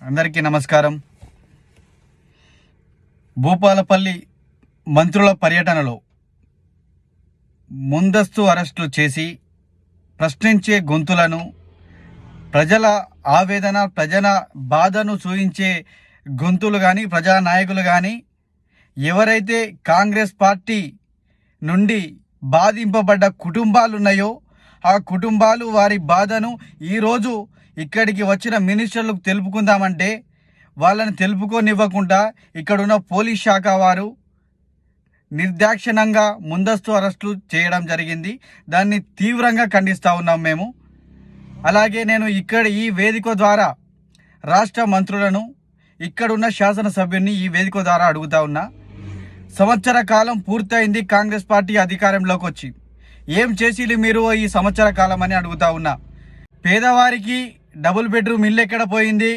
అందరికీ నమస్కారం. భూపాలపల్లి మంత్రుల పర్యటనలో ముందస్తు అరెస్టులు చేసి ప్రశ్నించే గొంతులను, ప్రజల ఆవేదన, ప్రజల బాధను చూయించే గొంతులు కానీ, ప్రజానాయకులు కానీ, ఎవరైతే కాంగ్రెస్ పార్టీ నుండి బాధింపబడ్డ కుటుంబాలు ఉన్నాయో ఆ కుటుంబాలు వారి బాధను ఈరోజు ఇక్కడికి వచ్చిన మినిస్టర్లకు తెలుపుకుందామంటే వాళ్ళని తెలుపుకోనివ్వకుండా ఇక్కడున్న పోలీస్ శాఖ వారు నిర్దాక్షిణ్యంగా ముందస్తు అరెస్టులు చేయడం జరిగింది. దాన్ని తీవ్రంగా ఖండిస్తూ ఉన్నాం మేము. అలాగే నేను ఈ వేదిక ద్వారా రాష్ట్ర మంత్రులను, ఇక్కడున్న శాసనసభ్యుని ఈ వేదిక ద్వారా అడుగుతా ఉన్నా. సంవత్సర కాలం పూర్తయింది కాంగ్రెస్ పార్టీ అధికారంలోకి వచ్చి. ఏం చేసిలు మీరు ఈ సంవత్సర కాలం అని అడుగుతా ఉన్నా. పేదవారికి డబుల్ బెడ్రూమ్ ఇల్లు ఎక్కడ పోయింది?